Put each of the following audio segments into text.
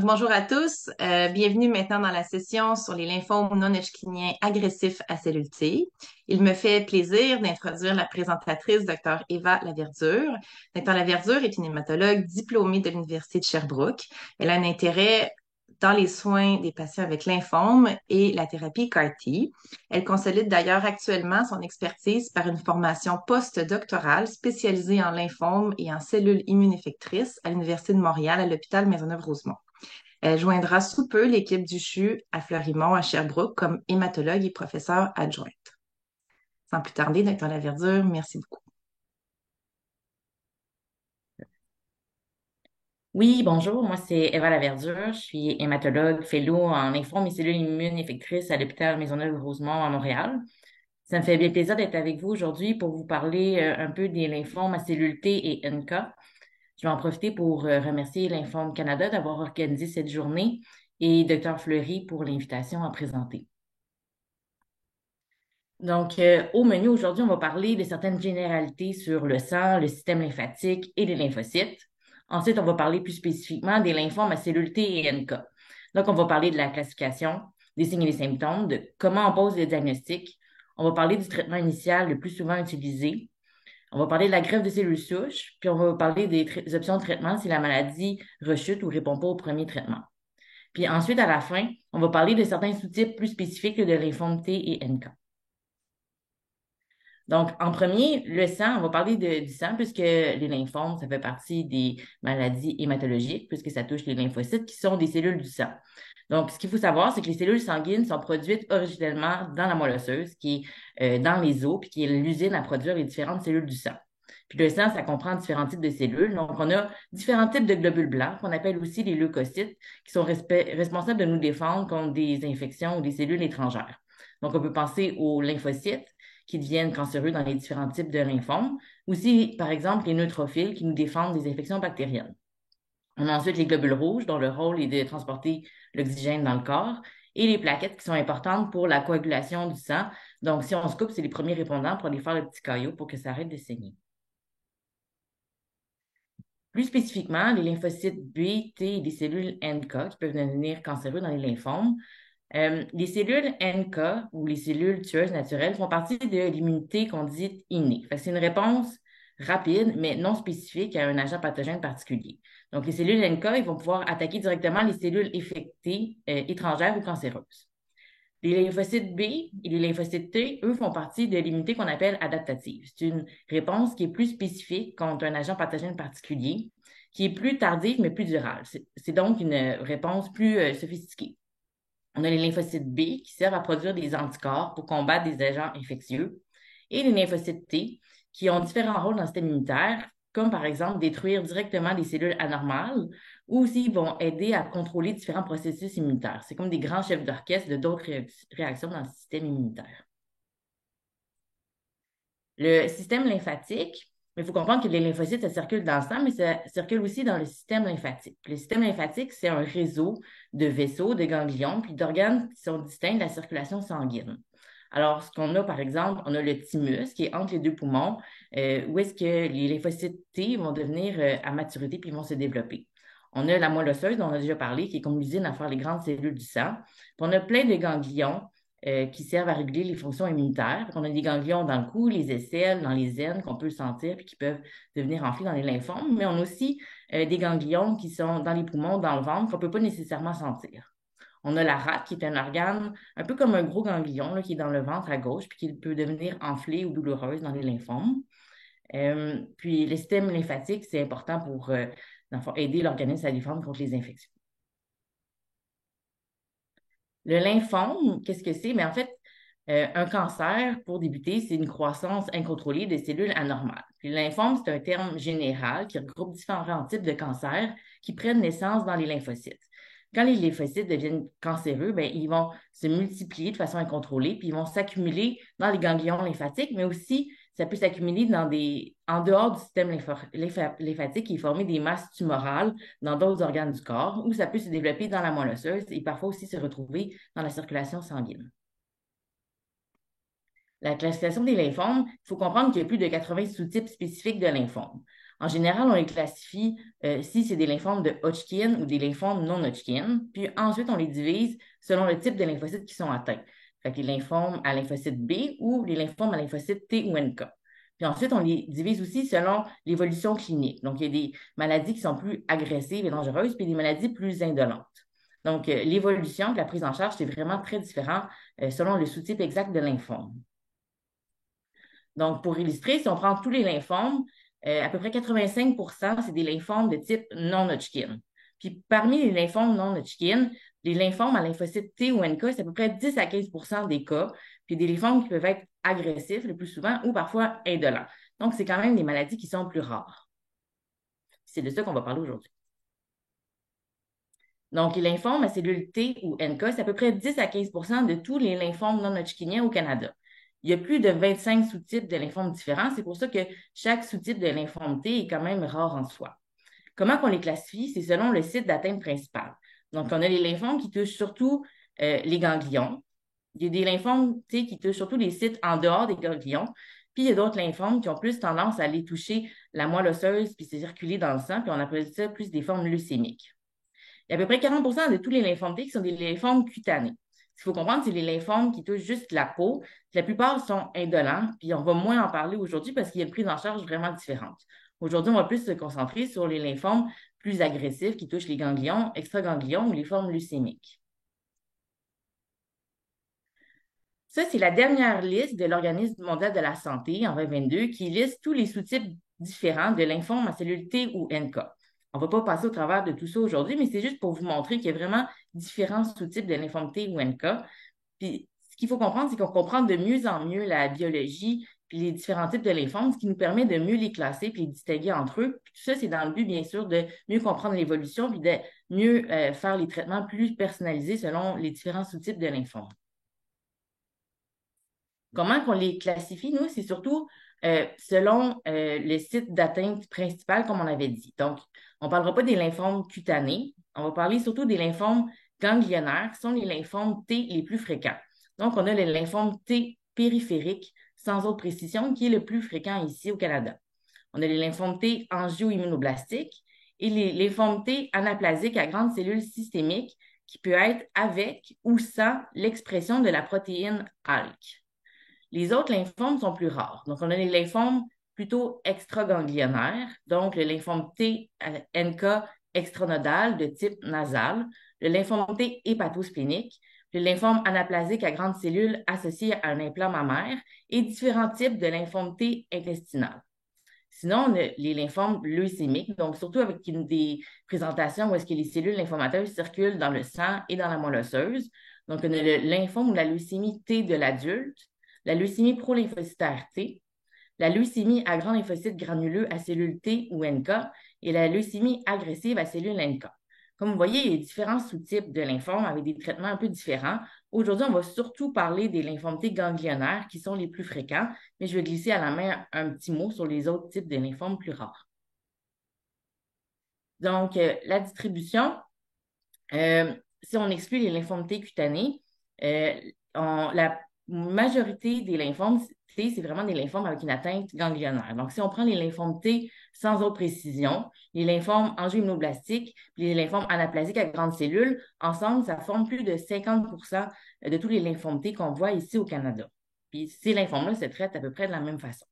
Bonjour à tous. Bienvenue maintenant dans la session sur les lymphomes non-Hodgkiniens agressifs à cellules T. Il me fait plaisir d'introduire la présentatrice, Dr. Eva Laverdure. Dr. Laverdure est une hématologue diplômée de l'Université de Sherbrooke. Elle a un intérêt dans les soins des patients avec lymphome et la thérapie CAR-T. Elle consolide d'ailleurs actuellement son expertise par une formation postdoctorale spécialisée en lymphome et en cellules immuneffectrices à l'Université de Montréal à l'hôpital Maisonneuve-Rosemont. Elle joindra sous peu l'équipe du CHU à Fleurimont, à Sherbrooke, comme hématologue et professeure adjointe. Sans plus tarder, Dr. Laverdure, merci beaucoup. Oui, bonjour, moi c'est Eva Laverdure, je suis hématologue fellow en lymphome et cellules immunes effectrices à l'hôpital Maisonneuve-Rosemont à Montréal. Ça me fait bien plaisir d'être avec vous aujourd'hui pour vous parler un peu des lymphomes à cellules T et NK. Je vais en profiter pour remercier Lymphome Canada d'avoir organisé cette journée et Dr Fleury pour l'invitation à présenter. Donc, au menu aujourd'hui, on va parler de certaines généralités sur le sang, le système lymphatique et les lymphocytes. Ensuite, on va parler plus spécifiquement des lymphomes à cellules T et NK. Donc, on va parler de la classification, des signes et des symptômes, de comment on pose le diagnostic. On va parler du traitement initial le plus souvent utilisé. On va parler de la greffe de cellules souches, puis on va parler des options de traitement si la maladie rechute ou répond pas au premier traitement. Puis ensuite, à la fin, on va parler de certains sous-types plus spécifiques de lymphomes T et NK. Donc, en premier, le sang, on va parler du sang puisque les lymphomes, ça fait partie des maladies hématologiques puisque ça touche les lymphocytes qui sont des cellules du sang. Donc, ce qu'il faut savoir, c'est que les cellules sanguines sont produites originellement dans la moelle osseuse, qui est dans les os, puis qui est l'usine à produire les différentes cellules du sang. Puis le sang, ça comprend différents types de cellules. Donc, on a différents types de globules blancs qu'on appelle aussi les leucocytes, qui sont responsables de nous défendre contre des infections ou des cellules étrangères. Donc, on peut penser aux lymphocytes qui deviennent cancéreux dans les différents types de lymphomes. Aussi, par exemple, les neutrophiles qui nous défendent des infections bactériennes. On a ensuite les globules rouges, dont le rôle est de transporter l'oxygène dans le corps, et les plaquettes qui sont importantes pour la coagulation du sang. Donc, si on se coupe, c'est les premiers répondants pour aller faire le petit caillot pour que ça arrête de saigner. Plus spécifiquement, les lymphocytes B, T et les cellules NK qui peuvent devenir cancéreux dans les lymphomes. Les cellules NK ou les cellules tueuses naturelles font partie de l'immunité qu'on dit innée. Fait que c'est une réponse rapide, mais non spécifique à un agent pathogène particulier. Donc, les cellules NK, ils vont pouvoir attaquer directement les cellules infectées, étrangères ou cancéreuses. Les lymphocytes B et les lymphocytes T, eux, font partie de l'immunité qu'on appelle adaptative. C'est une réponse qui est plus spécifique contre un agent pathogène particulier, qui est plus tardive, mais plus durable. C'est donc une réponse plus sophistiquée. On a les lymphocytes B qui servent à produire des anticorps pour combattre des agents infectieux et les lymphocytes T qui ont différents rôles dans le système immunitaire, comme par exemple détruire directement des cellules anormales ou aussi vont aider à contrôler différents processus immunitaires. C'est comme des grands chefs d'orchestre de d'autres réactions dans le système immunitaire. Le système lymphatique, il faut comprendre que les lymphocytes, ça circule dans le sang, mais ça circule aussi dans le système lymphatique. Le système lymphatique, c'est un réseau de vaisseaux, de ganglions, puis d'organes qui sont distincts de la circulation sanguine. Alors, ce qu'on a, par exemple, on a le thymus qui est entre les deux poumons, où est-ce que les lymphocytes T vont devenir à maturité puis ils vont se développer. On a la moelle osseuse dont on a déjà parlé, qui est comme l'usine à faire les grandes cellules du sang. Puis on a plein de ganglions qui servent à réguler les fonctions immunitaires. On a des ganglions dans le cou, les aisselles, dans les aines qu'on peut sentir puis qui peuvent devenir enflés dans les lymphomes. Mais on a aussi des ganglions qui sont dans les poumons, dans le ventre, qu'on ne peut pas nécessairement sentir. On a la rate, qui est un organe un peu comme un gros ganglion là, qui est dans le ventre à gauche, puis qui peut devenir enflé ou douloureuse dans les lymphomes. Puis le système lymphatique, c'est important pour dans le fond, aider l'organisme à défendre contre les infections. Le lymphome, qu'est-ce que c'est? Mais en fait, un cancer, pour débuter, c'est une croissance incontrôlée des cellules anormales. Puis le lymphome, c'est un terme général qui regroupe différents types de cancers qui prennent naissance dans les lymphocytes. Quand les lymphocytes deviennent cancéreux, ben, ils vont se multiplier de façon incontrôlée, puis ils vont s'accumuler dans les ganglions lymphatiques, mais aussi ça peut s'accumuler en dehors du système lymphatique et former des masses tumorales dans d'autres organes du corps, ou ça peut se développer dans la moelle osseuse et parfois aussi se retrouver dans la circulation sanguine. La classification des lymphomes, il faut comprendre qu'il y a plus de 80 sous-types spécifiques de lymphomes. En général, on les classifie si c'est des lymphomes de Hodgkin ou des lymphomes non Hodgkin. Puis ensuite, on les divise selon le type de lymphocytes qui sont atteints. Fait que les lymphomes à lymphocyte B ou les lymphomes à lymphocyte T ou NK. Puis ensuite, on les divise aussi selon l'évolution clinique. Donc, il y a des maladies qui sont plus agressives et dangereuses, puis des maladies plus indolentes. Donc, l'évolution, la prise en charge, c'est vraiment très différent selon le sous-type exact de lymphome. Donc, pour illustrer, si on prend tous les lymphomes, à peu près 85 c'est des lymphomes de type non-Hodgkin. Puis parmi les lymphomes non-Hodgkin, les lymphomes à lymphocytes T ou NK, c'est à peu près 10 à 15 des cas, puis des lymphomes qui peuvent être agressifs le plus souvent ou parfois indolents. Donc, c'est quand même des maladies qui sont plus rares. C'est de ça qu'on va parler aujourd'hui. Donc, les lymphomes à cellules T ou NK, c'est à peu près 10 à 15 de tous les lymphomes non-Hodgkiniens au Canada. Il y a plus de 25 sous-types de lymphomes différents. C'est pour ça que chaque sous-type de lymphome T est quand même rare en soi. Comment on les classifie? C'est selon le site d'atteinte principal. Donc, on a les lymphomes qui touchent surtout les ganglions. Il y a des lymphomes T qui touchent surtout les sites en dehors des ganglions. Puis, il y a d'autres lymphomes qui ont plus tendance à aller toucher la moelle osseuse puis se circuler dans le sang. Puis, on appelle ça plus des formes leucémiques. Il y a à peu près 40 de tous les lymphomes T qui sont des lymphomes cutanés. Ce qu'il faut comprendre, c'est les lymphomes qui touchent juste la peau. La plupart sont indolents, puis on va moins en parler aujourd'hui parce qu'il y a une prise en charge vraiment différente. Aujourd'hui, on va plus se concentrer sur les lymphomes plus agressifs qui touchent les ganglions, extraganglions ou les formes leucémiques. Ça, c'est la dernière liste de l'Organisme mondial de la santé en 2022 qui liste tous les sous-types différents de lymphomes à cellules T ou NK. On ne va pas passer au travers de tout ça aujourd'hui, mais c'est juste pour vous montrer qu'il y a vraiment différents sous-types de lymphomes T ou NK. Puis, ce qu'il faut comprendre, c'est qu'on comprend de mieux en mieux la biologie puis les différents types de lymphomes, ce qui nous permet de mieux les classer puis les distinguer entre eux. Puis tout ça, c'est dans le but, bien sûr, de mieux comprendre l'évolution puis de mieux faire les traitements plus personnalisés selon les différents sous-types de lymphomes. Comment qu'on les classifie, nous, c'est surtout selon le site d'atteinte principal, comme on avait dit. Donc, on ne parlera pas des lymphomes cutanés, on va parler surtout des lymphomes ganglionnaires, qui sont les lymphomes T les plus fréquents. Donc, on a le lymphome T périphérique, sans autre précision, qui est le plus fréquent ici au Canada. On a les lymphomes T angio-immunoblastiques et les lymphomes T anaplasiques à grandes cellules systémiques, qui peut être avec ou sans l'expression de la protéine ALK. Les autres lymphomes sont plus rares. Donc, on a les lymphomes plutôt extraganglionnaires, donc le lymphome T NK extranodal de type nasal, le lymphome T hépatosplénique, le lymphome anaplasique à grandes cellules associé à un implant mammaire et différents types de lymphome T intestinal. Sinon, on a les lymphomes leucémiques, donc surtout avec des présentations où est-ce que les cellules lymphomateuses circulent dans le sang et dans la moelle osseuse. Donc, on a le lymphome ou la leucémie T de l'adulte, la leucémie prolymphocytaire T, la leucémie à grands lymphocytes granuleux à cellules T ou NK et la leucémie agressive à cellules NK. Comme vous voyez, il y a différents sous-types de lymphomes avec des traitements un peu différents. Aujourd'hui, on va surtout parler des lymphomes T ganglionnaires qui sont les plus fréquents, mais je vais glisser à la main un petit mot sur les autres types de lymphomes plus rares. Donc, la distribution, si on exclut les lymphomes T cutanés, la majorité des lymphomes T, c'est vraiment des lymphomes avec une atteinte ganglionnaire. Donc, si on prend les lymphomes T sans autre précision, les lymphomes angio-immunoblastiques puis les lymphomes anaplasiques à grandes cellules, ensemble, ça forme plus de 50 de tous les lymphomes T qu'on voit ici au Canada. Puis ces lymphomes-là se traitent à peu près de la même façon.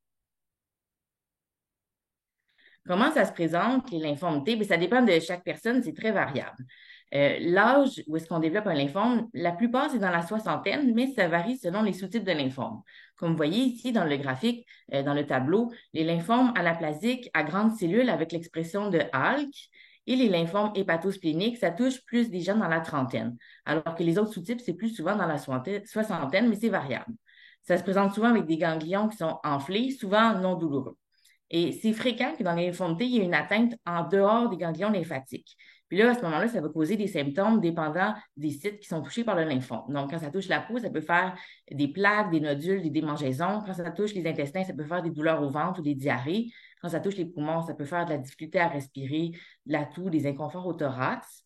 Comment ça se présente, les lymphomes T? Bien, ça dépend de chaque personne, c'est très variable. L'âge où est-ce qu'on développe un lymphome, la plupart, c'est dans la soixantaine, mais ça varie selon les sous-types de lymphomes. Comme vous voyez ici dans le graphique, dans le tableau, les lymphomes anaplasiques à grandes cellules avec l'expression de ALK et les lymphomes hépatospléniques, ça touche plus des gens dans la trentaine, alors que les autres sous-types, c'est plus souvent dans la soixantaine, mais c'est variable. Ça se présente souvent avec des ganglions qui sont enflés, souvent non douloureux. Et c'est fréquent que dans les lymphomes T, il y ait une atteinte en dehors des ganglions lymphatiques. Puis là, à ce moment-là, ça va causer des symptômes dépendant des sites qui sont touchés par le lymphome. Donc, quand ça touche la peau, ça peut faire des plaques, des nodules, des démangeaisons. Quand ça touche les intestins, ça peut faire des douleurs au ventre ou des diarrhées. Quand ça touche les poumons, ça peut faire de la difficulté à respirer, de la toux, des inconforts au thorax.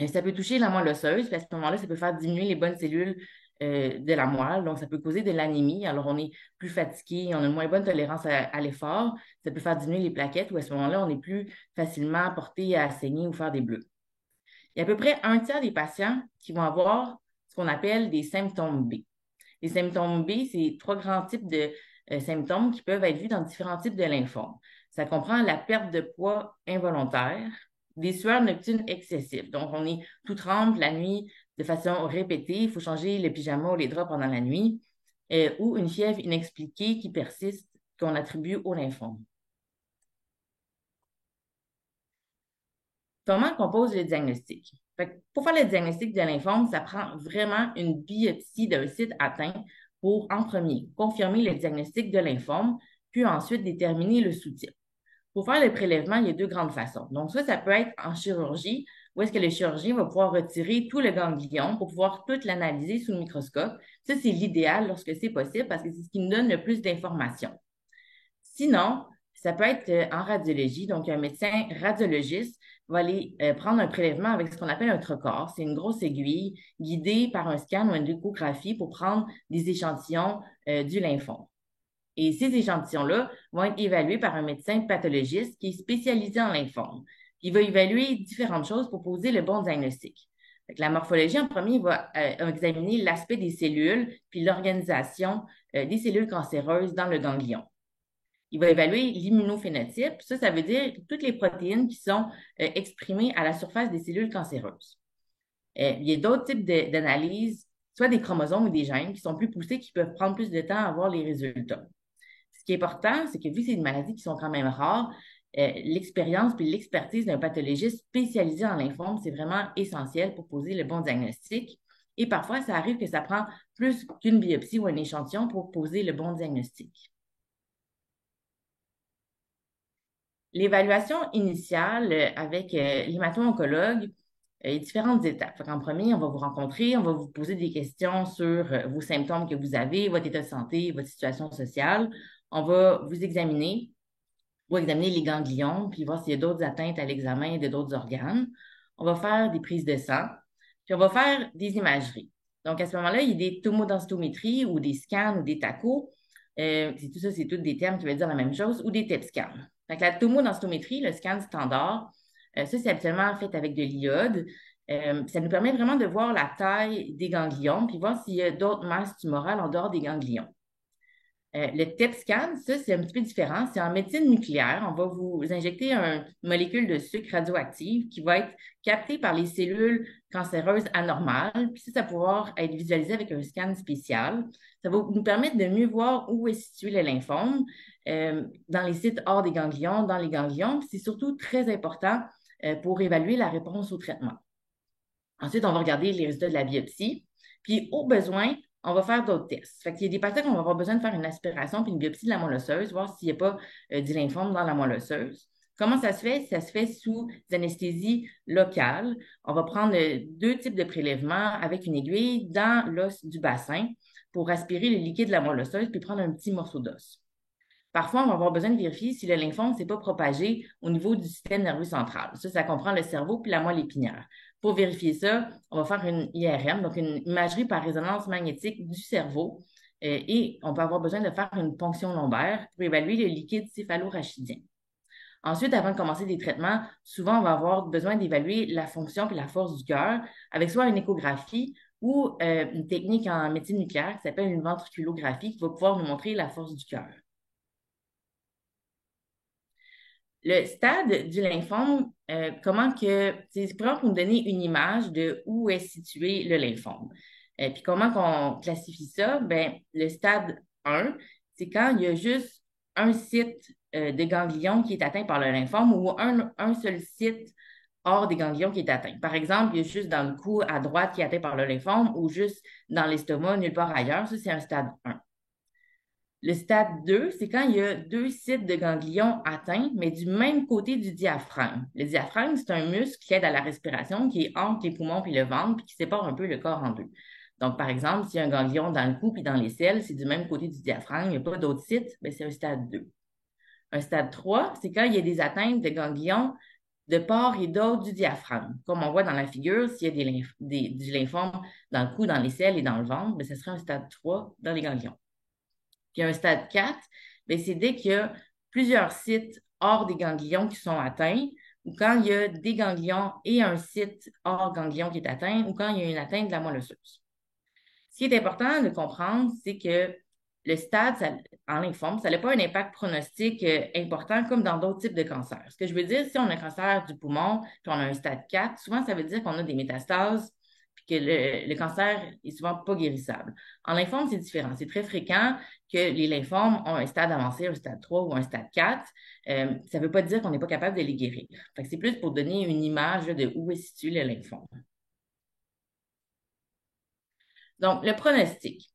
Ça peut toucher la moelle osseuse, puis à ce moment-là, ça peut faire diminuer les bonnes cellules de la moelle, donc ça peut causer de l'anémie. Alors, on est plus fatigué, on a une moins bonne tolérance à l'effort, ça peut faire diminuer les plaquettes ou à ce moment-là, on est plus facilement porté à saigner ou faire des bleus. Il y a à peu près un tiers des patients qui vont avoir ce qu'on appelle des symptômes B. Les symptômes B, c'est trois grands types de symptômes qui peuvent être vus dans différents types de lymphomes. Ça comprend la perte de poids involontaire, des sueurs nocturnes excessives. Donc, on est tout trempe la nuit de façon répétée. Il faut changer le pyjama ou les draps pendant la nuit. Ou une fièvre inexpliquée qui persiste, qu'on attribue au lymphome. Comment on pose le diagnostic? Pour faire le diagnostic de lymphome, ça prend vraiment une biopsie d'un site atteint pour, en premier, confirmer le diagnostic de lymphome, puis ensuite déterminer le sous-type. Pour faire le prélèvement, il y a deux grandes façons. Donc, ça peut être en chirurgie, où est-ce que le chirurgien va pouvoir retirer tout le ganglion pour pouvoir tout l'analyser sous le microscope. Ça, c'est l'idéal lorsque c'est possible parce que c'est ce qui nous donne le plus d'informations. Sinon, ça peut être en radiologie, donc un médecin radiologiste va aller prendre un prélèvement avec ce qu'on appelle un trocar. C'est une grosse aiguille guidée par un scan ou une échographie pour prendre des échantillons du lymphome. Et ces échantillons-là vont être évalués par un médecin pathologiste qui est spécialisé en lymphome. Il va évaluer différentes choses pour poser le bon diagnostic. La morphologie, en premier, va examiner l'aspect des cellules puis l'organisation des cellules cancéreuses dans le ganglion. Il va évaluer l'immunophénotype. Ça veut dire toutes les protéines qui sont exprimées à la surface des cellules cancéreuses. Il y a d'autres types d'analyses, soit des chromosomes ou des gènes qui sont plus poussés, qui peuvent prendre plus de temps à avoir les résultats. Ce qui est important, c'est que vu que c'est des maladies qui sont quand même rares, l'expérience puis l'expertise d'un pathologiste spécialisé en lymphome, c'est vraiment essentiel pour poser le bon diagnostic. Et parfois, ça arrive que ça prend plus qu'une biopsie ou un échantillon pour poser le bon diagnostic. L'évaluation initiale avec l'hémato-oncologue, il y a différentes étapes. En premier, on va vous rencontrer, on va vous poser des questions sur vos symptômes que vous avez, votre état de santé, votre situation sociale. On va vous examiner, ou examiner les ganglions, puis voir s'il y a d'autres atteintes à l'examen de d'autres organes. On va faire des prises de sang, puis on va faire des imageries. Donc, à ce moment-là, il y a des tomodensitométries ou des scans ou des tachos. Tout ça, c'est tous des termes qui veulent dire la même chose, ou des TET scans. Donc, la tomodensitométrie, le scan standard, ça, c'est habituellement fait avec de l'iode. Ça nous permet vraiment de voir la taille des ganglions, puis voir s'il y a d'autres masses tumorales en dehors des ganglions. Le TEP scan, ça, c'est un petit peu différent. C'est en médecine nucléaire. On va vous injecter une molécule de sucre radioactive qui va être captée par les cellules cancéreuses anormales. Puis ça va pouvoir être visualisé avec un scan spécial. Ça va nous permettre de mieux voir où est situé le lymphome dans les sites hors des ganglions, dans les ganglions. Puis c'est surtout très important pour évaluer la réponse au traitement. Ensuite, on va regarder les résultats de la biopsie. Puis, au besoin, on va faire d'autres tests. Fait qu'il y a des patients qu'on va avoir besoin de faire une aspiration puis une biopsie de la moelle osseuse, voir s'il n'y a pas du lymphome dans la moelle osseuse. Comment ça se fait? Ça se fait sous anesthésie locale. On va prendre deux types de prélèvements avec une aiguille dans l'os du bassin pour aspirer le liquide de la moelle osseuse puis prendre un petit morceau d'os. Parfois, on va avoir besoin de vérifier si le lymphome ne s'est pas propagé au niveau du système nerveux central. Ça comprend le cerveau puis la moelle épinière. Pour vérifier ça, on va faire une IRM, donc une imagerie par résonance magnétique du cerveau, et on peut avoir besoin de faire une ponction lombaire pour évaluer le liquide céphalorachidien. Ensuite, avant de commencer des traitements, souvent, on va avoir besoin d'évaluer la fonction et la force du cœur avec soit une échographie ou une technique en médecine nucléaire qui s'appelle une ventriculographie qui va pouvoir nous montrer la force du cœur. Le stade du lymphome, c'est vraiment pour nous donner une image de où est situé le lymphome. Puis comment qu'on classifie ça? Ben, le stade 1, c'est quand il y a juste un site de ganglion qui est atteint par le lymphome ou un seul site hors des ganglions qui est atteint. Par exemple, il y a juste dans le cou à droite qui est atteint par le lymphome ou juste dans l'estomac, nulle part ailleurs. Ça, c'est un stade 1. Le stade 2, c'est quand il y a deux sites de ganglions atteints, mais du même côté du diaphragme. Le diaphragme, c'est un muscle qui aide à la respiration, qui est entre les poumons et le ventre, puis qui sépare un peu le corps en deux. Donc, par exemple, s'il y a un ganglion dans le cou puis dans les selles, c'est du même côté du diaphragme, il n'y a pas d'autres sites, bien, c'est un stade 2. Un stade 3, c'est quand il y a des atteintes de ganglions de part et d'autre du diaphragme. Comme on voit dans la figure, s'il y a du lymphome dans le cou, dans les selles et dans le ventre, bien, ce serait un stade 3 dans les ganglions. Puis un stade 4, bien, c'est dès qu'il y a plusieurs sites hors des ganglions qui sont atteints, ou quand il y a des ganglions et un site hors ganglion qui est atteint, ou quand il y a une atteinte de la moelle osseuse. Ce qui est important de comprendre, c'est que le stade en lymphome, ça n'a pas un impact pronostic important comme dans d'autres types de cancers. Ce que je veux dire, si on a un cancer du poumon, puis on a un stade 4, souvent ça veut dire qu'on a des métastases, puis que le cancer est souvent pas guérissable. En lymphome, c'est différent. C'est très fréquent que les lymphomes ont un stade avancé, un stade 3 ou un stade 4. Ça ne veut pas dire qu'on n'est pas capable de les guérir. Fait que c'est plus pour donner une image de où est situé le lymphome. Donc, le pronostic.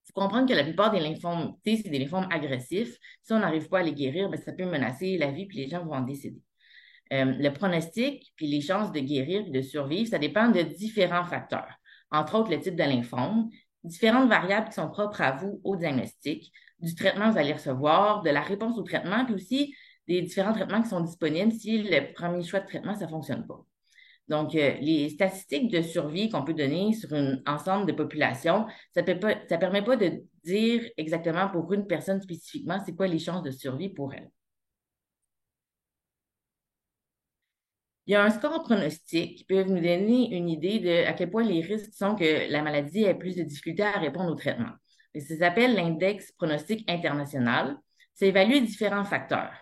Il faut comprendre que la plupart des lymphomes T, c'est des lymphomes agressifs. Si on n'arrive pas à les guérir, bien, ça peut menacer la vie, puis les gens vont en décéder. Le pronostic, puis les chances de guérir et de survivre, ça dépend de différents facteurs. Entre autres, le type de lymphome, différentes variables qui sont propres à vous au diagnostic, du traitement que vous allez recevoir, de la réponse au traitement, puis aussi des différents traitements qui sont disponibles si le premier choix de traitement, ça ne fonctionne pas. Donc, les statistiques de survie qu'on peut donner sur un ensemble de populations, ça ne permet pas de dire exactement pour une personne spécifiquement c'est quoi les chances de survie pour elle. Il y a un score pronostic qui peut nous donner une idée de à quel point les risques sont que la maladie ait plus de difficultés à répondre au traitement. Et ça s'appelle l'index pronostic international. Ça évalue différents facteurs.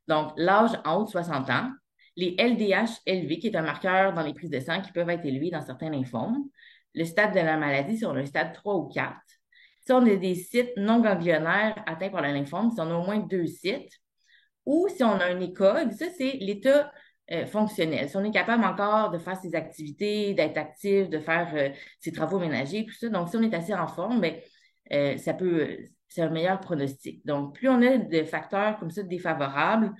Donc, l'âge en haut de 60 ans, les LDH élevés, qui est un marqueur dans les prises de sang qui peuvent être élevés dans certains lymphomes, le stade de la maladie, si on a un stade 3 ou 4. Si on a des sites non ganglionnaires atteints par le lymphome, si on a au moins 2 sites, ou si on a un ECOG, ça, c'est l'état fonctionnel. Si on est capable encore de faire ses activités, d'être actif, de faire ses travaux ménagers, tout ça. Donc, si on est assez en forme, bien, c'est un meilleur pronostic. Donc, plus on a de facteurs comme ça défavorables,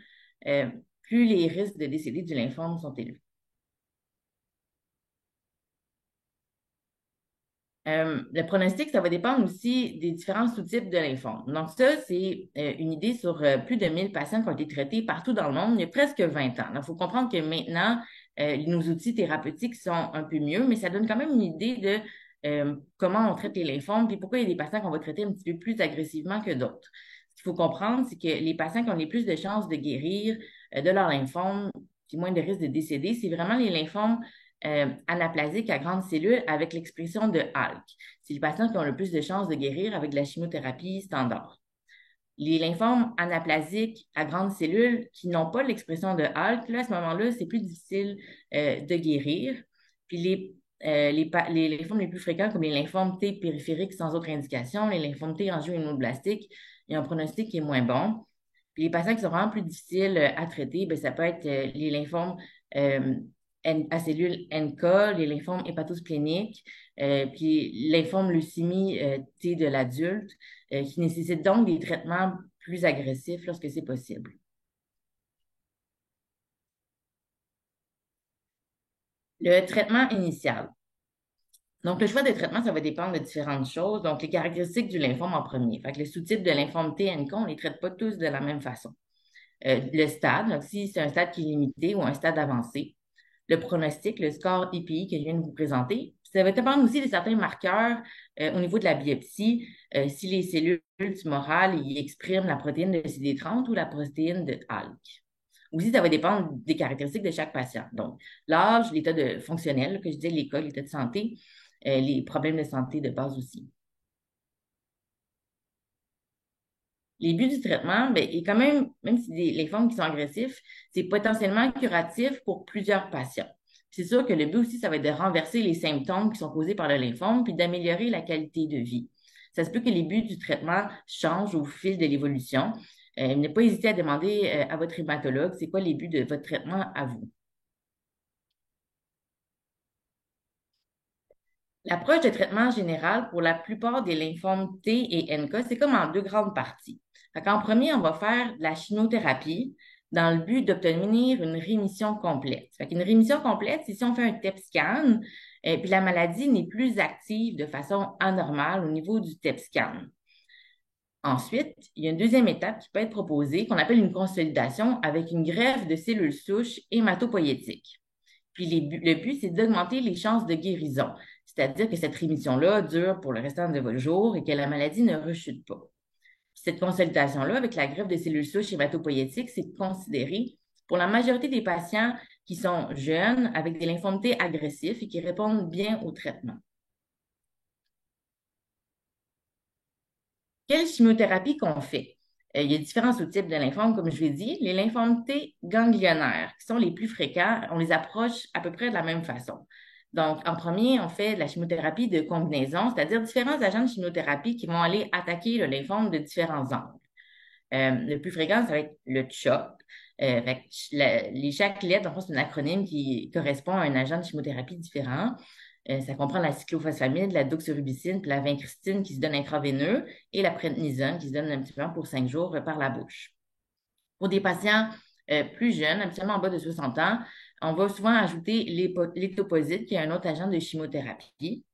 plus les risques de décéder du lymphome sont élevés. Le pronostic, ça va dépendre aussi des différents sous-types de lymphome. Donc, ça, c'est une idée sur plus de 1000 patients qui ont été traités partout dans le monde il y a presque 20 ans. Donc, il faut comprendre que maintenant, nos outils thérapeutiques sont un peu mieux, mais ça donne quand même une idée de comment on traite les lymphomes, puis pourquoi il y a des patients qu'on va traiter un petit peu plus agressivement que d'autres. Ce qu'il faut comprendre, c'est que les patients qui ont les plus de chances de guérir de leur lymphome, puis moins de risques de décéder, c'est vraiment les lymphomes anaplasiques à grandes cellules avec l'expression de ALK. C'est les patients qui ont le plus de chances de guérir avec de la chimiothérapie standard. Les lymphomes anaplasiques à grandes cellules qui n'ont pas l'expression de ALK, là, à ce moment-là, c'est plus difficile de guérir. Puis les lymphomes les plus fréquents, comme les lymphomes T périphériques sans autre indication, les lymphomes T angio-immunoblastiques, il y a un pronostic qui est moins bon. Puis les patients qui sont vraiment plus difficiles à traiter, bien, ça peut être les lymphomes à cellules NK, les lymphomes hépatospléniques, puis lymphome leucémie T de l'adulte, qui nécessitent donc des traitements plus agressifs lorsque c'est possible. Le traitement initial. Donc, le choix de traitement, ça va dépendre de différentes choses. Donc, les caractéristiques du lymphome en premier. Fait que les sous-types de lymphome T, NK, on ne les traite pas tous de la même façon. Le stade, donc si c'est un stade qui est limité ou un stade avancé. Le pronostic, le score IPI que je viens de vous présenter. Ça va dépendre aussi de certains marqueurs au niveau de la biopsie, si les cellules tumorales y expriment la protéine de CD30 ou la protéine de ALK. Aussi, ça va dépendre des caractéristiques de chaque patient. Donc, l'âge, l'état fonctionnel, que je disais, l'école, l'état de santé, les problèmes de santé de base aussi. Les buts du traitement, bien, et quand même si les lymphomes qui sont agressifs, c'est potentiellement curatif pour plusieurs patients. C'est sûr que le but aussi, ça va être de renverser les symptômes qui sont causés par le lymphome puis d'améliorer la qualité de vie. Ça se peut que les buts du traitement changent au fil de l'évolution. Ne pas hésiter à demander à votre hématologue c'est quoi les buts de votre traitement à vous. L'approche de traitement général pour la plupart des lymphomes T et NK, c'est comme en deux grandes parties. En premier, on va faire de la chimiothérapie dans le but d'obtenir une rémission complète. Une rémission complète, c'est si on fait un TEP scan, et puis la maladie n'est plus active de façon anormale au niveau du TEP scan. Ensuite, il y a une deuxième étape qui peut être proposée qu'on appelle une consolidation avec une greffe de cellules souches hématopoïétiques. Puis le but, c'est d'augmenter les chances de guérison, c'est-à-dire que cette rémission-là dure pour le restant de votre jour et que la maladie ne rechute pas. Cette consolidation-là, avec la greffe de cellules souches hématopoïétiques, c'est considéré pour la majorité des patients qui sont jeunes, avec des lymphomes T agressifs et qui répondent bien au traitement. Quelle chimiothérapie qu'on fait? Il y a différents sous-types de lymphomes, comme je l'ai dit. Les lymphomes T ganglionnaires, qui sont les plus fréquents, on les approche à peu près de la même façon. Donc, en premier, on fait de la chimiothérapie de combinaison, c'est-à-dire différents agents de chimiothérapie qui vont aller attaquer le lymphome de différents angles. Le plus fréquent, ça va être le CHOP. Chaque lettre, en fait, c'est un acronyme qui correspond à un agent de chimiothérapie différent. Ça comprend la cyclophosphamide, la doxorubicine, puis la vincristine qui se donne intraveineux et la prednisone qui se donne un petit peu pour 5 jours par la bouche. Pour des patients plus jeunes, habituellement en bas de 60 ans, on va souvent ajouter l'étoposide, qui est un autre agent de chimiothérapie.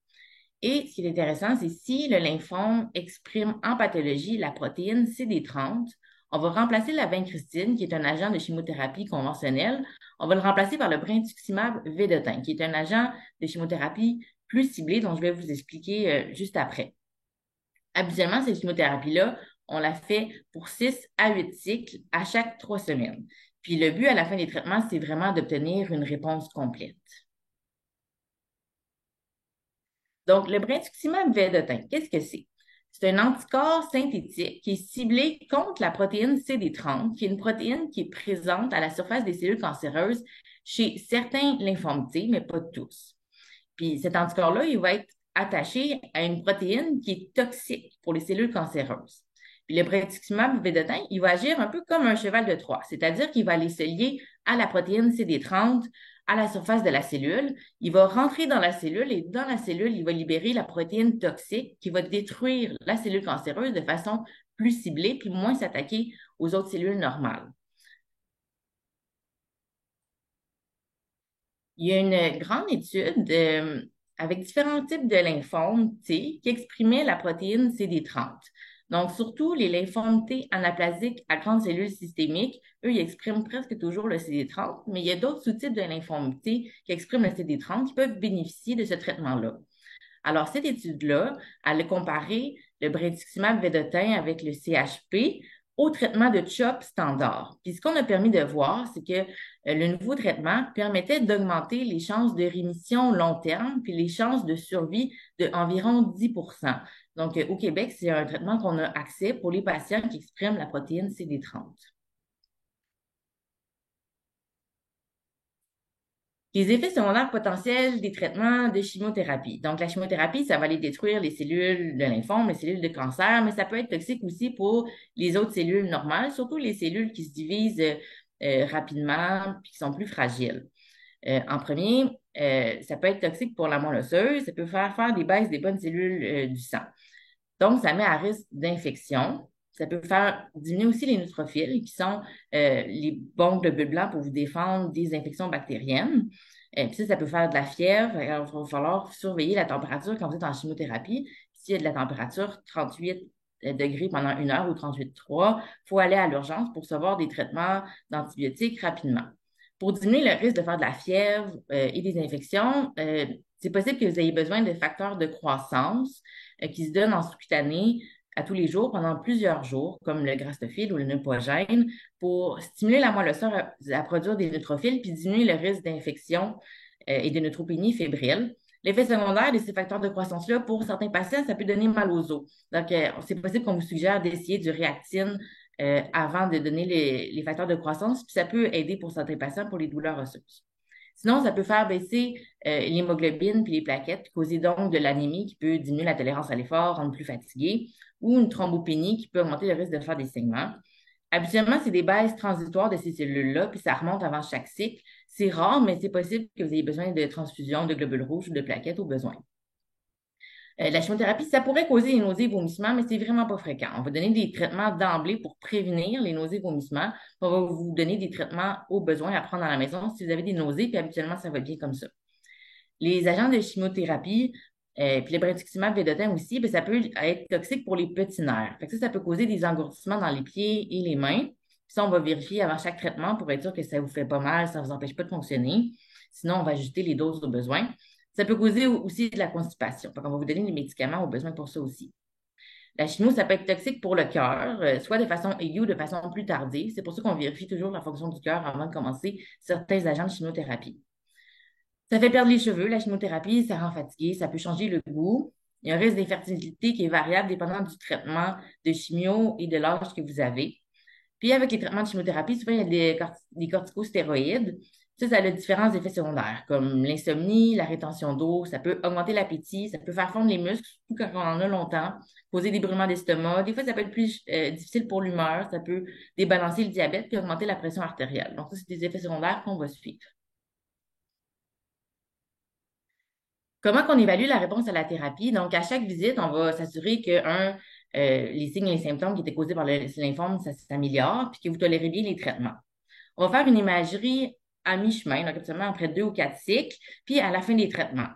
Et ce qui est intéressant, c'est si le lymphome exprime en pathologie la protéine CD30, on va remplacer la vincristine, qui est un agent de chimiothérapie conventionnelle, on va le remplacer par le brentuximab vedotin, qui est un agent de chimiothérapie plus ciblé, dont je vais vous expliquer juste après. Habituellement, cette chimiothérapie-là, on la fait pour 6 à 8 cycles à chaque 3 semaines. Puis le but à la fin des traitements, c'est vraiment d'obtenir une réponse complète. Donc, le brentuximab vedotin, qu'est-ce que c'est? C'est un anticorps synthétique qui est ciblé contre la protéine CD30, qui est une protéine qui est présente à la surface des cellules cancéreuses chez certains lymphomes T, mais pas tous. Puis cet anticorps-là, il va être attaché à une protéine qui est toxique pour les cellules cancéreuses. Puis le brentuximab vedotin, il va agir un peu comme un cheval de Troie, c'est-à-dire qu'il va aller se lier à la protéine CD30 à la surface de la cellule. Il va rentrer dans la cellule et dans la cellule, il va libérer la protéine toxique qui va détruire la cellule cancéreuse de façon plus ciblée puis moins s'attaquer aux autres cellules normales. Il y a une grande étude avec différents types de lymphomes T qui exprimaient la protéine CD30. Donc, surtout les lymphomes T anaplasiques à grandes cellules systémiques, eux, ils expriment presque toujours le CD30, mais il y a d'autres sous-types de lymphomes T qui expriment le CD30 qui peuvent bénéficier de ce traitement-là. Alors, cette étude-là, elle a comparé le brentuximab vedotin avec le CHP au traitement de CHOP standard. Puis, ce qu'on a permis de voir, c'est que le nouveau traitement permettait d'augmenter les chances de rémission long terme puis les chances de survie d'environ 10 Donc, au Québec, c'est un traitement qu'on a accès pour les patients qui expriment la protéine CD30. Les effets secondaires potentiels des traitements de chimiothérapie. Donc, la chimiothérapie, ça va aller détruire les cellules de lymphome, les cellules de cancer, mais ça peut être toxique aussi pour les autres cellules normales, surtout les cellules qui se divisent rapidement et qui sont plus fragiles. En premier, ça peut être toxique pour la moelle osseuse, ça peut faire des baisses des bonnes cellules du sang. Donc, ça met à risque d'infection. Ça peut faire diminuer aussi les neutrophiles, qui sont les bons globules blancs pour vous défendre des infections bactériennes. Puis ça peut faire de la fièvre. Alors, il va falloir surveiller la température quand vous êtes en chimiothérapie. S'il y a de la température 38 degrés pendant 1 heure ou 38,3, il faut aller à l'urgence pour recevoir des traitements d'antibiotiques rapidement. Pour diminuer le risque de faire de la fièvre et des infections, c'est possible que vous ayez besoin de facteurs de croissance qui se donnent en sous-cutané à tous les jours pendant plusieurs jours, comme le grastophile ou le neupogène, pour stimuler la moelle osseuse à produire des neutrophils puis diminuer le risque d'infection et de neutropénie fébrile. L'effet secondaire de ces facteurs de croissance-là, pour certains patients, ça peut donner mal aux os. Donc, c'est possible qu'on vous suggère d'essayer du réactine avant de donner les facteurs de croissance, puis ça peut aider pour certains patients pour les douleurs osseuses. Sinon, ça peut faire baisser l'hémoglobine puis les plaquettes, puis causer donc de l'anémie qui peut diminuer la tolérance à l'effort, rendre plus fatigué, ou une thrombopénie qui peut augmenter le risque de faire des saignements. Habituellement, c'est des baisses transitoires de ces cellules-là, puis ça remonte avant chaque cycle. C'est rare, mais c'est possible que vous ayez besoin de transfusion de globules rouges ou de plaquettes au besoin. La chimiothérapie, ça pourrait causer des nausées et vomissements, mais c'est vraiment pas fréquent. On va donner des traitements d'emblée pour prévenir les nausées et vomissements. On va vous donner des traitements au besoin à prendre à la maison si vous avez des nausées, puis habituellement, ça va bien comme ça. Les agents de chimiothérapie Puis le brentuximab vedotin aussi, ben, ça peut être toxique pour les petits nerfs. Fait que ça peut causer des engourdissements dans les pieds et les mains. Puis ça, on va vérifier avant chaque traitement pour être sûr que ça ne vous fait pas mal, ça ne vous empêche pas de fonctionner. Sinon, on va ajuster les doses au besoin. Ça peut causer aussi de la constipation. Fait qu'on va vous donner des médicaments au besoin pour ça aussi. La chimio, ça peut être toxique pour le cœur, soit de façon aiguë ou de façon plus tardive. C'est pour ça qu'on vérifie toujours la fonction du cœur avant de commencer certains agents de chimiothérapie. Ça fait perdre les cheveux, la chimiothérapie, ça rend fatigué, ça peut changer le goût. Il y a un risque d'infertilité qui est variable dépendant du traitement de chimio et de l'âge que vous avez. Puis avec les traitements de chimiothérapie, souvent il y a des corticostéroïdes. Ça a différents effets secondaires, comme l'insomnie, la rétention d'eau, ça peut augmenter l'appétit, ça peut faire fondre les muscles, surtout quand on en a longtemps, causer des brûlements d'estomac. Des fois, ça peut être plus difficile pour l'humeur, ça peut débalancer le diabète puis augmenter la pression artérielle. Donc, ça, c'est des effets secondaires qu'on va suivre. Comment qu'on évalue la réponse à la thérapie? Donc, à chaque visite, on va s'assurer que, les signes et les symptômes qui étaient causés par le lymphome, ça s'améliore, puis que vous tolérez bien les traitements. On va faire une imagerie à mi-chemin, donc absolument après 2 ou 4 cycles, puis à la fin des traitements.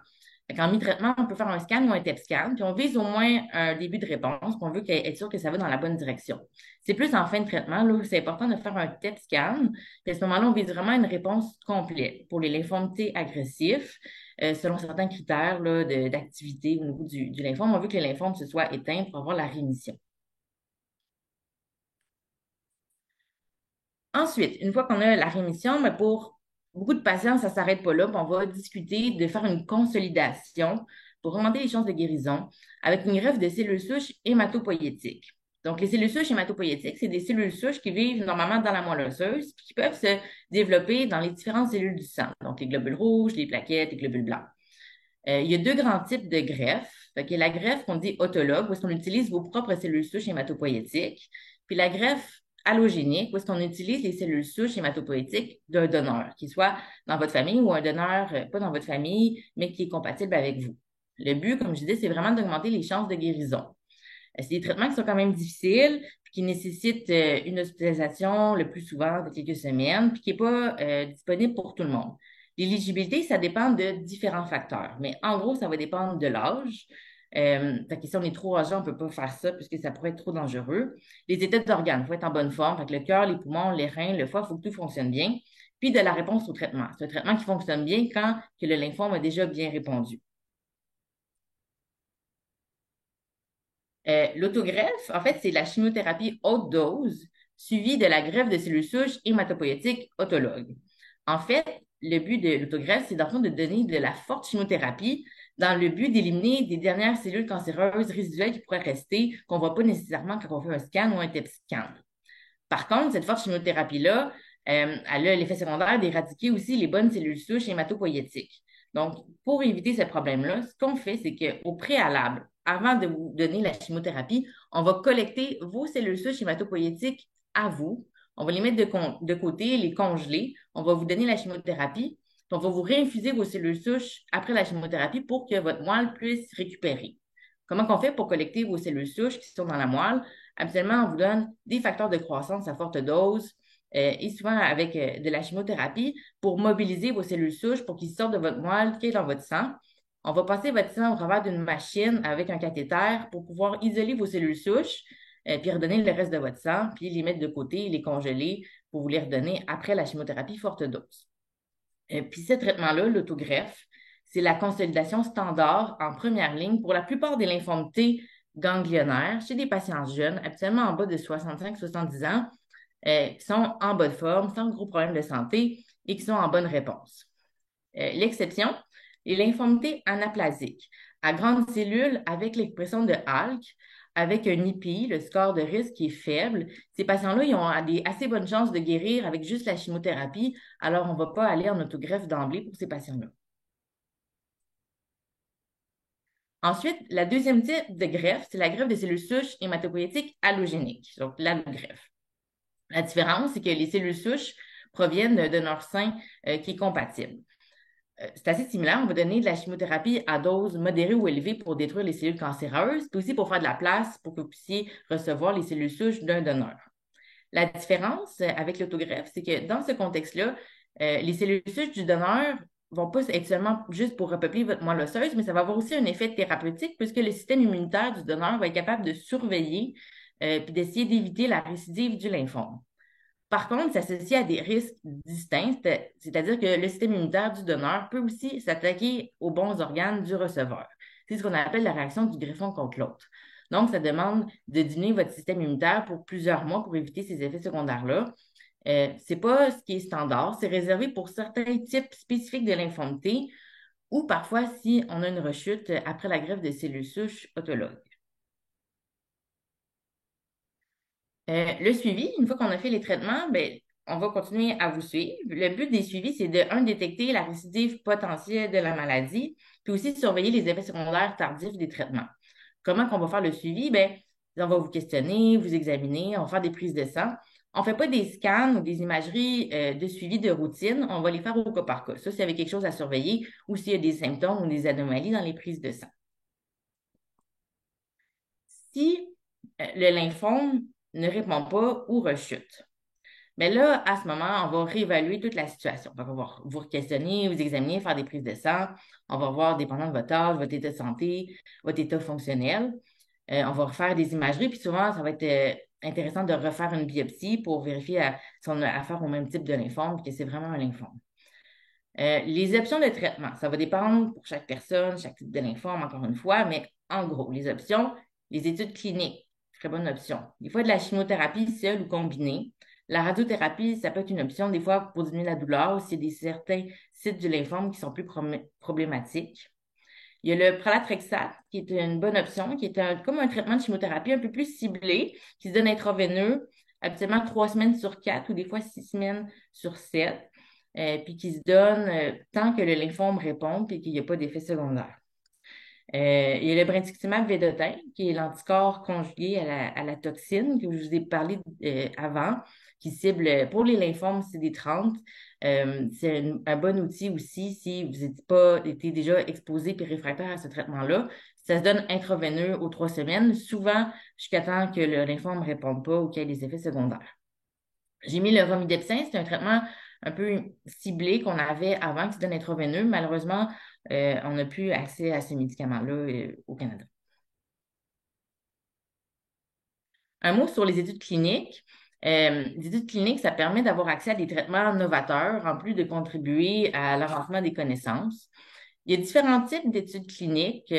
En mi-traitement, on peut faire un scan ou un TEP scan, puis on vise au moins un début de réponse, puis on veut être sûr que ça va dans la bonne direction. C'est plus en fin de traitement, là, c'est important de faire un TEP scan, puis à ce moment-là, on vise vraiment une réponse complète pour les lymphomes T agressifs, selon certains critères là, d'activité au niveau du lymphome. On veut que les lymphomes se soient éteints pour avoir la rémission. Ensuite, une fois qu'on a la rémission, mais pour beaucoup de patients, ça ne s'arrête pas là. Puis on va discuter de faire une consolidation pour augmenter les chances de guérison avec une greffe de cellules souches hématopoïétiques. Donc, les cellules souches hématopoïétiques, c'est des cellules souches qui vivent normalement dans la moelle osseuse puis qui peuvent se développer dans les différentes cellules du sang. Donc, les globules rouges, les plaquettes, les globules blancs. Il y a 2 grands types de greffes. Fait que la greffe qu'on dit autologue, où est-ce qu'on utilise vos propres cellules souches hématopoïétiques, puis la greffe allogénique, où est-ce qu'on utilise les cellules souches hématopoïétiques d'un donneur, qui soit dans votre famille ou un donneur pas dans votre famille, mais qui est compatible avec vous. Le but, comme je disais, c'est vraiment d'augmenter les chances de guérison. C'est des traitements qui sont quand même difficiles, puis qui nécessitent une hospitalisation le plus souvent de quelques semaines, puis qui n'est pas disponible pour tout le monde. L'éligibilité, ça dépend de différents facteurs, mais en gros, ça va dépendre de l'âge. Fait que si on est trop âgé, on ne peut pas faire ça puisque ça pourrait être trop dangereux. Les états d'organes, il faut être en bonne forme. Fait que le cœur, les poumons, les reins, le foie, il faut que tout fonctionne bien. Puis de la réponse au traitement. C'est un traitement qui fonctionne bien quand que le lymphome a déjà bien répondu. L'autogreffe, en fait, c'est la chimiothérapie haute dose suivie de la greffe de cellules souches hématopoïétiques autologues. En fait, le but de l'autogreffe, c'est dans le fond de donner de la forte chimiothérapie dans le but d'éliminer des dernières cellules cancéreuses résiduelles qui pourraient rester, qu'on ne voit pas nécessairement quand on fait un scan ou un TEP scan. Par contre, cette forte chimiothérapie-là, elle a l'effet secondaire d'éradiquer aussi les bonnes cellules souches hématopoïétiques. Donc, pour éviter ce problème-là, ce qu'on fait, c'est qu'au préalable, avant de vous donner la chimiothérapie, on va collecter vos cellules souches hématopoïétiques à vous. On va les mettre de côté, les congeler. On va vous donner la chimiothérapie. Puis on va vous réinfuser vos cellules souches après la chimiothérapie pour que votre moelle puisse récupérer. Comment on fait pour collecter vos cellules souches qui sont dans la moelle? Habituellement, on vous donne des facteurs de croissance à forte dose et souvent avec de la chimiothérapie pour mobiliser vos cellules souches pour qu'ils sortent de votre moelle, qui est dans votre sang. On va passer votre sang au travers d'une machine avec un cathéter pour pouvoir isoler vos cellules souches, puis redonner le reste de votre sang, puis les mettre de côté, les congeler pour vous les redonner après la chimiothérapie forte dose. Puis ce traitement-là, l'autogreffe, c'est la consolidation standard en première ligne pour la plupart des lymphomes T ganglionnaires chez des patients jeunes, habituellement en bas de 65-70 ans, qui sont en bonne forme, sans gros problèmes de santé et qui sont en bonne réponse. L'exception, les lymphomes T anaplasiques, à grandes cellules avec l'expression de ALK, avec un IPI, le score de risque qui est faible. Ces patients-là, ils ont assez bonnes chances de guérir avec juste la chimiothérapie, alors on ne va pas aller en autogreffe d'emblée pour ces patients-là. Ensuite, la deuxième type de greffe, c'est la greffe de cellules souches hématopoïétiques allogéniques, donc l'allogreffe. La différence, c'est que les cellules souches proviennent d'un donneur sain qui est compatible. C'est assez similaire. On va donner de la chimiothérapie à dose modérée ou élevée pour détruire les cellules cancéreuses, puis aussi pour faire de la place pour que vous puissiez recevoir les cellules souches d'un donneur. La différence avec l'autogreffe, c'est que dans ce contexte-là, les cellules souches du donneur vont pas être seulement juste pour repeupler votre moelle osseuse, mais ça va avoir aussi un effet thérapeutique puisque le système immunitaire du donneur va être capable de surveiller puis d'essayer d'éviter la récidive du lymphome. Par contre, c'est associé à des risques distincts, c'est-à-dire que le système immunitaire du donneur peut aussi s'attaquer aux bons organes du receveur. C'est ce qu'on appelle la réaction du greffon contre l'autre. Donc, ça demande de diminuer votre système immunitaire pour plusieurs mois pour éviter ces effets secondaires-là. C'est pas ce qui est standard, c'est réservé pour certains types spécifiques de lymphome T ou parfois si on a une rechute après la greffe de cellules souches autologues. Le suivi, une fois qu'on a fait les traitements, ben, on va continuer à vous suivre. Le but des suivis, c'est de, un, détecter la récidive potentielle de la maladie, puis aussi de surveiller les effets secondaires tardifs des traitements. Comment qu'on va faire le suivi? Ben, on va vous questionner, vous examiner, on va faire des prises de sang. On ne fait pas des scans ou des imageries de suivi de routine, on va les faire au cas par cas. Ça, s'il y avait quelque chose à surveiller ou s'il y a des symptômes ou des anomalies dans les prises de sang. Si le lymphome ne répond pas ou rechute, mais là, à ce moment, on va réévaluer toute la situation. Donc, on va vous questionner, vous examiner, faire des prises de sang. On va voir, dépendant de votre âge, votre état de santé, votre état fonctionnel. On va refaire des imageries, puis souvent, ça va être intéressant de refaire une biopsie pour vérifier si on a affaire au même type de lymphome, que c'est vraiment un lymphome. Les options de traitement, ça va dépendre pour chaque personne, chaque type de lymphome, encore une fois, mais en gros, les options, les études cliniques, très bonne option. Des fois, de la chimiothérapie seule ou combinée. La radiothérapie, ça peut être une option des fois pour diminuer la douleur s'il y a certains sites du lymphome qui sont plus problématiques. Il y a le pralatrexate, qui est une bonne option, qui est comme un traitement de chimiothérapie un peu plus ciblé, qui se donne intraveineux, habituellement 3 semaines sur 4 ou des fois 6 semaines sur 7, puis qui se donne tant que le lymphome répond et qu'il n'y a pas d'effet secondaire. Il y a le brentuximab vedotin, qui est l'anticorps conjugué à la toxine que je vous ai parlé avant, qui cible pour les lymphomes CD30. C'est un bon outil aussi si vous n'êtes pas été déjà exposé et réfractaire à ce traitement-là. Ça se donne intraveineux aux 3 semaines, souvent jusqu'à temps que le lymphome ne réponde pas ou qu'il y ait des effets secondaires. J'ai mis le romidepsin, c'est un traitement un peu ciblé qu'on avait avant qui se donne intraveineux. Malheureusement, on n'a plus accès à ces médicaments-là au Canada. Un mot sur les études cliniques. Les études cliniques, ça permet d'avoir accès à des traitements novateurs en plus de contribuer à l'avancement des connaissances. Il y a différents types d'études cliniques,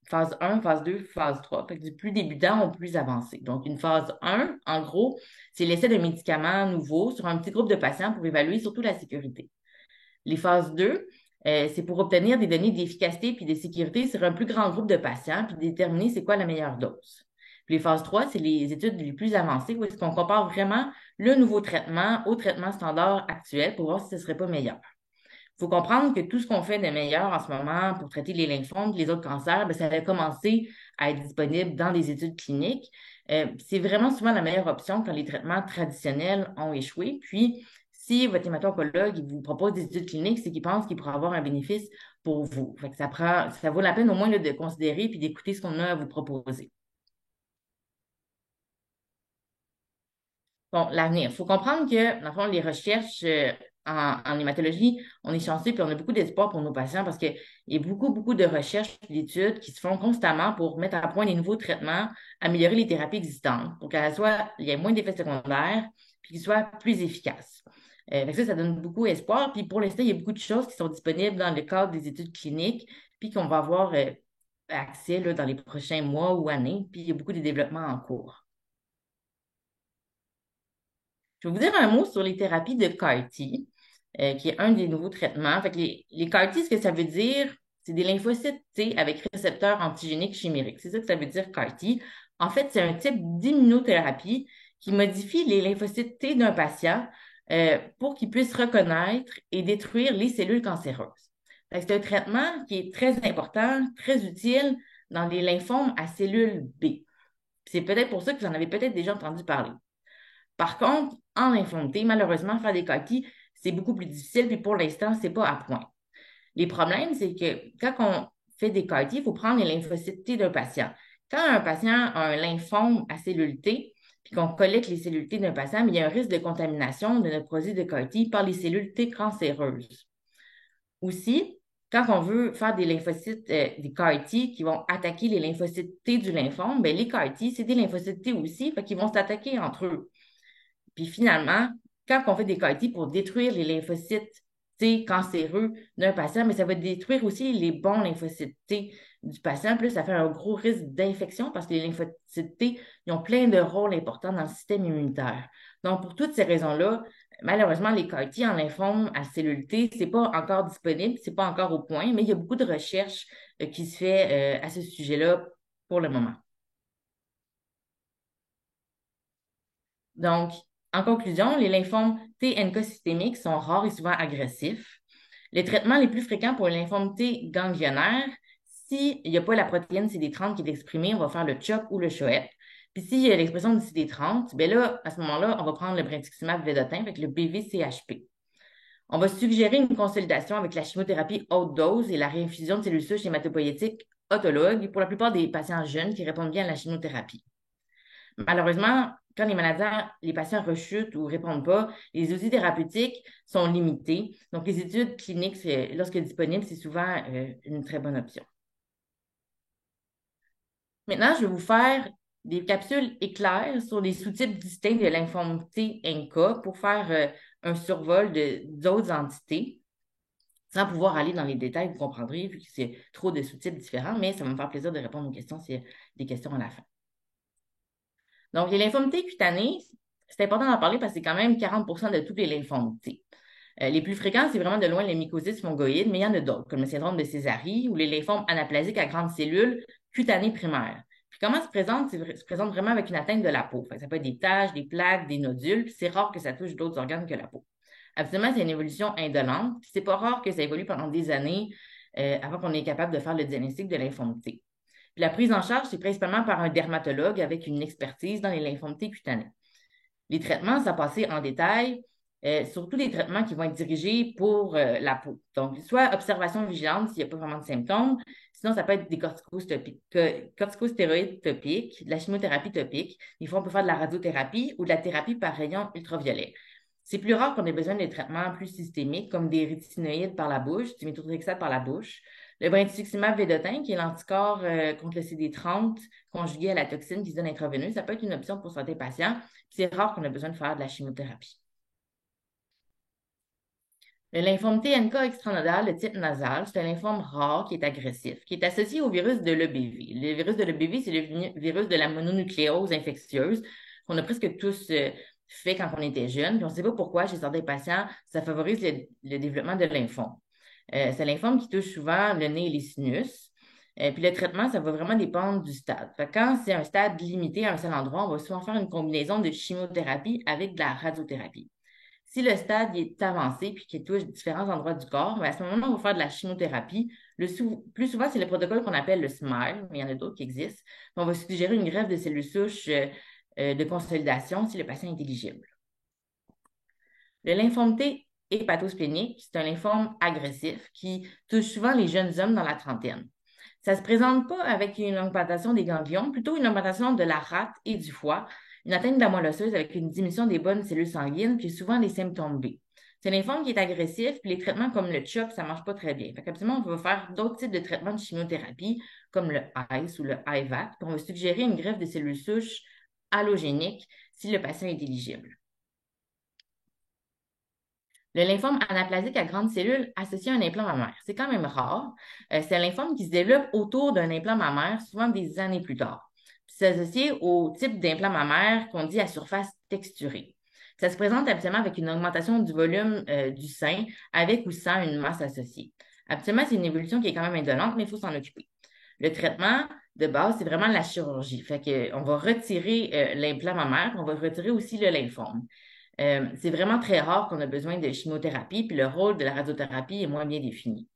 phase 1, phase 2, phase 3, fait que du plus débutant au plus avancé. Donc, une phase 1, en gros, c'est l'essai d'un médicament nouveau sur un petit groupe de patients pour évaluer surtout la sécurité. Les phases 2, c'est pour obtenir des données d'efficacité puis de sécurité sur un plus grand groupe de patients puis déterminer c'est quoi la meilleure dose. Puis les phases 3, c'est les études les plus avancées où est-ce qu'on compare vraiment le nouveau traitement au traitement standard actuel pour voir si ce ne serait pas meilleur. Il faut comprendre que tout ce qu'on fait de meilleur en ce moment pour traiter les lymphomes et les autres cancers, bien, ça a commencé à être disponible dans des études cliniques. C'est vraiment souvent la meilleure option quand les traitements traditionnels ont échoué. Puis, si votre hémato-oncologue vous propose des études cliniques, c'est qu'il pense qu'il pourra avoir un bénéfice pour vous. Fait que ça vaut la peine au moins là, de considérer puis d'écouter ce qu'on a à vous proposer. Bon, l'avenir. Il faut comprendre que, dans le fond, les recherches en hématologie, on est chanceux puis on a beaucoup d'espoir pour nos patients parce qu'il y a beaucoup, beaucoup de recherches et d'études qui se font constamment pour mettre à point des nouveaux traitements, améliorer les thérapies existantes pour qu'elles soient, il y ait moins d'effets secondaires puis qu'ils soient plus efficaces. Fait que ça donne beaucoup d'espoir. Puis pour l'instant, il y a beaucoup de choses qui sont disponibles dans le cadre des études cliniques puis qu'on va avoir accès là, dans les prochains mois ou années. Puis il y a beaucoup de développements en cours. Je vais vous dire un mot sur les thérapies de CAR-T, qui est un des nouveaux traitements. Fait que les CAR-T, ce que ça veut dire, c'est des lymphocytes T avec récepteurs antigéniques chimériques. C'est ça que ça veut dire CAR-T. En fait, c'est un type d'immunothérapie qui modifie les lymphocytes T d'un patient pour qu'il puisse reconnaître et détruire les cellules cancéreuses. C'est un traitement qui est très important, très utile dans les lymphomes à cellules B. C'est peut-être pour ça que vous en avez peut-être déjà entendu parler. Par contre, en infanterie, malheureusement, faire des coquilles, c'est beaucoup plus difficile, puis pour l'instant, ce n'est pas à point. Les problèmes, c'est que quand on fait des coquilles, il faut prendre les lymphocytes T d'un patient. Quand un patient a un lymphome à cellules T, puis qu'on collecte les cellules T d'un patient, mais il y a un risque de contamination de notre produit de coquilles par les cellules T cancéreuses. Aussi, quand on veut faire des lymphocytes, des CAR-T qui vont attaquer les lymphocytes T du lymphome, ben les CAR-T, c'est des lymphocytes T aussi, fait qu'ils vont s'attaquer entre eux. Puis finalement, quand on fait des CAR-T pour détruire les lymphocytes T cancéreux d'un patient, mais ça va détruire aussi les bons lymphocytes T du patient. Plus ça fait un gros risque d'infection parce que les lymphocytes T, ils ont plein de rôles importants dans le système immunitaire. Donc, pour toutes ces raisons-là, malheureusement, les CAR-T en lymphome à cellule T, c'est pas encore disponible, c'est pas encore au point, mais il y a beaucoup de recherches qui se fait à ce sujet-là pour le moment. Donc, en conclusion, les lymphomes TNK systémiques sont rares et souvent agressifs. Les traitements les plus fréquents pour les lymphomes T ganglionnaires, s'il n'y a pas la protéine CD30 qui est exprimée, on va faire le CHOP ou le SHOEP. Puis s'il y a l'expression du CD30, bien là, à ce moment-là, on va prendre le brentuximab vedotin avec le BV-CHP. On va suggérer une consolidation avec la chimiothérapie haute dose et la réinfusion de cellules souches hématopoïétiques autologues pour la plupart des patients jeunes qui répondent bien à la chimiothérapie. Malheureusement, quand les patients rechutent ou ne répondent pas, les outils thérapeutiques sont limités. Donc, les études cliniques, lorsque disponibles, c'est souvent une très bonne option. Maintenant, je vais vous faire des capsules éclairs sur les sous-types distincts de lymphome T-NK pour faire un survol d'autres entités. Sans pouvoir aller dans les détails, vous comprendrez, vu que c'est trop de sous-types différents, mais ça va me faire plaisir de répondre aux questions s'il y a des questions à la fin. Donc, les lymphomes T cutanés, c'est important d'en parler parce que c'est quand même 40 de tous les lymphomes T. Les plus fréquents, c'est vraiment de loin les mycoses fungoïdes, mais il y en a d'autres, comme le syndrome de Césari ou les lymphomes anaplasiques à grandes cellules cutanées primaires. Puis comment ça se présente? Ça se présente vraiment avec une atteinte de la peau. Fait que ça peut être des taches, des plaques, des nodules, puis c'est rare que ça touche d'autres organes que la peau. Absolument, c'est une évolution indolente, puis c'est pas rare que ça évolue pendant des années avant qu'on ait capable de faire le diagnostic de lymphome T. Puis la prise en charge, c'est principalement par un dermatologue avec une expertise dans les lymphomes T cutanés. Les traitements, ça passé en détail, surtout les traitements qui vont être dirigés pour la peau. Donc, soit observation vigilante s'il n'y a pas vraiment de symptômes, sinon ça peut être des corticostéroïdes topiques, de la chimiothérapie topique. Des fois, on peut faire de la radiothérapie ou de la thérapie par rayon ultraviolet. C'est plus rare qu'on ait besoin de traitements plus systémiques, comme des rétinoïdes par la bouche, du méthotrexate par la bouche. Le brentuximab vedotin, qui est l'anticorps contre le CD30 conjugué à la toxine qui se donne intraveineuse, ça peut être une option pour certains patients. C'est rare qu'on ait besoin de faire de la chimiothérapie. Le lymphome TNK extranodal de type nasal, c'est un lymphome rare qui est agressif, qui est associé au virus de l'EBV. Le virus de l'EBV, c'est le virus de la mononucléose infectieuse qu'on a presque tous fait quand on était jeune. Puis on ne sait pas pourquoi, chez certains patients, ça favorise le développement de lymphome. C'est un lymphome qui touche souvent le nez et les sinus. Puis le traitement, ça va vraiment dépendre du stade. Fait que quand c'est un stade limité à un seul endroit, on va souvent faire une combinaison de chimiothérapie avec de la radiothérapie. Si le stade est avancé puis qu'il touche différents endroits du corps, ben, à ce moment-là, on va faire de la chimiothérapie. Plus souvent, c'est le protocole qu'on appelle le SMILE, mais il y en a d'autres qui existent. On va suggérer une greffe de cellules souches de consolidation si le patient est éligible. Le lymphome T hépatosplénique, c'est un lymphome agressif qui touche souvent les jeunes hommes dans la trentaine. Ça ne se présente pas avec une augmentation des ganglions, plutôt une augmentation de la rate et du foie, une atteinte de la moelle osseuse avec une diminution des bonnes cellules sanguines, puis souvent des symptômes B. C'est un lymphome qui est agressif, puis les traitements comme le CHOP, ça ne marche pas très bien. Fait qu'absolument, on va faire d'autres types de traitements de chimiothérapie, comme le ICE ou le IVAC, puis on va suggérer une greffe de cellules souches allogéniques si le patient est éligible. Le lymphome anaplasique à grandes cellules associé à un implant mammaire, c'est quand même rare. C'est un lymphome qui se développe autour d'un implant mammaire, souvent des années plus tard. C'est associé au type d'implant mammaire qu'on dit à surface texturée. Ça se présente habituellement avec une augmentation du volume du sein, avec ou sans une masse associée. Habituellement, c'est une évolution qui est quand même indolente, mais il faut s'en occuper. Le traitement de base, c'est vraiment la chirurgie. Fait que, on va retirer l'implant mammaire, on va retirer aussi le lymphome. C'est vraiment très rare qu'on a besoin de chimiothérapie, puis le rôle de la radiothérapie est moins bien défini.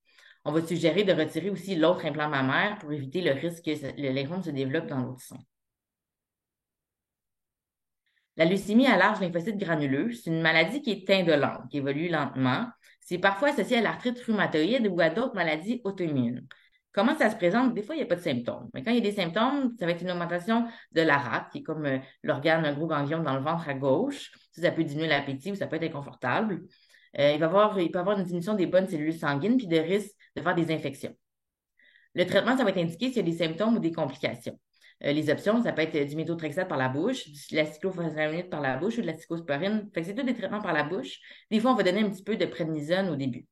On va suggérer de retirer aussi l'autre implant mammaire pour éviter le risque que le lymphome se développe dans l'autre sein. La leucémie à large lymphocyte granuleux, c'est une maladie qui est indolente, qui évolue lentement. C'est parfois associé à l'arthrite rhumatoïde ou à d'autres maladies auto-immunes. Comment ça se présente? Des fois, il n'y a pas de symptômes. Mais quand il y a des symptômes, ça va être une augmentation de la rate, qui est comme l'organe, un gros ganglion dans le ventre à gauche. Ça peut diminuer l'appétit ou ça peut être inconfortable. il peut avoir une diminution des bonnes cellules sanguines puis de risque de faire des infections. Le traitement, ça va être indiqué s'il y a des symptômes ou des complications. Les options, ça peut être du méthotrexate par la bouche, de la cyclophosphamide par la bouche ou de la cyclosporine. Fait que c'est tous des traitements par la bouche. Des fois, on va donner un petit peu de prednisone au début.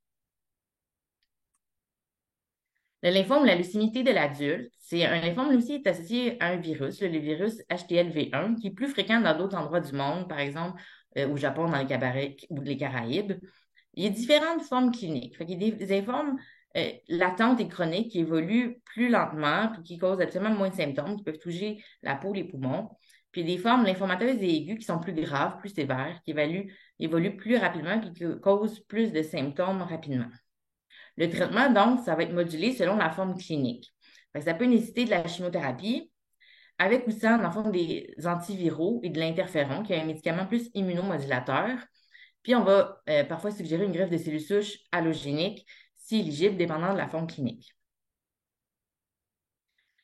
Le lymphome, la leucémie de l'adulte, c'est un lymphome, lui aussi, est associé à un virus, le virus HTLV1, qui est plus fréquent dans d'autres endroits du monde, par exemple au Japon, dans les cabarets ou les Caraïbes. Il y a différentes formes cliniques. Fait qu'il y a des formes latentes et chroniques qui évoluent plus lentement, puis qui causent absolument moins de symptômes, qui peuvent toucher la peau, les poumons. Puis il y a des formes lymphomateuses et aiguës qui sont plus graves, plus sévères, qui évoluent plus rapidement, puis qui causent plus de symptômes rapidement. Le traitement, donc, ça va être modulé selon la forme clinique. Fait que ça peut nécessiter de la chimiothérapie, avec ou sans, dans le fond, des antiviraux et de l'interféron, qui est un médicament plus immunomodulateur. Puis, on va parfois suggérer une greffe de cellules souches allogéniques, si éligible, dépendant de la forme clinique.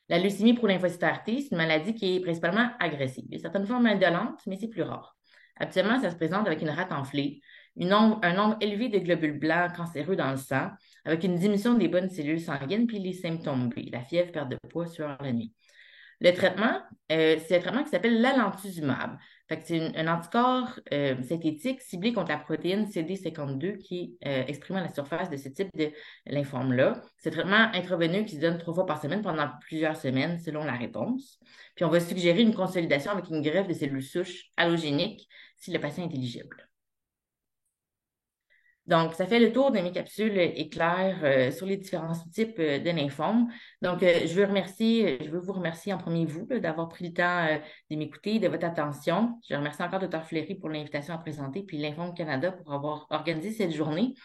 La leucémie prolymphocytaire T, c'est une maladie qui est principalement agressive. Il y a certaines formes indolentes, mais c'est plus rare. Habituellement, ça se présente avec une rate enflée, un nombre élevé de globules blancs cancéreux dans le sang, avec une diminution des bonnes cellules sanguines, puis les symptômes B, la fièvre, perte de poids, sueur la nuit. Le traitement, c'est un traitement qui s'appelle l'alentuzumab. Fait que c'est un anticorps synthétique ciblé contre la protéine CD52 qui est exprimée à la surface de ce type de lymphome-là. C'est un traitement intraveineux qui se donne 3 fois par semaine pendant plusieurs semaines selon la réponse. Puis on va suggérer une consolidation avec une greffe de cellules souches allogéniques si le patient est éligible. Donc, ça fait le tour de mes capsules éclairs sur les différents sous-types de lymphomes. Donc, je veux vous remercier en premier vous là, d'avoir pris le temps de m'écouter, de votre attention. Je remercie encore Dr. Fleury pour l'invitation à présenter, puis Lymphome Canada pour avoir organisé cette journée.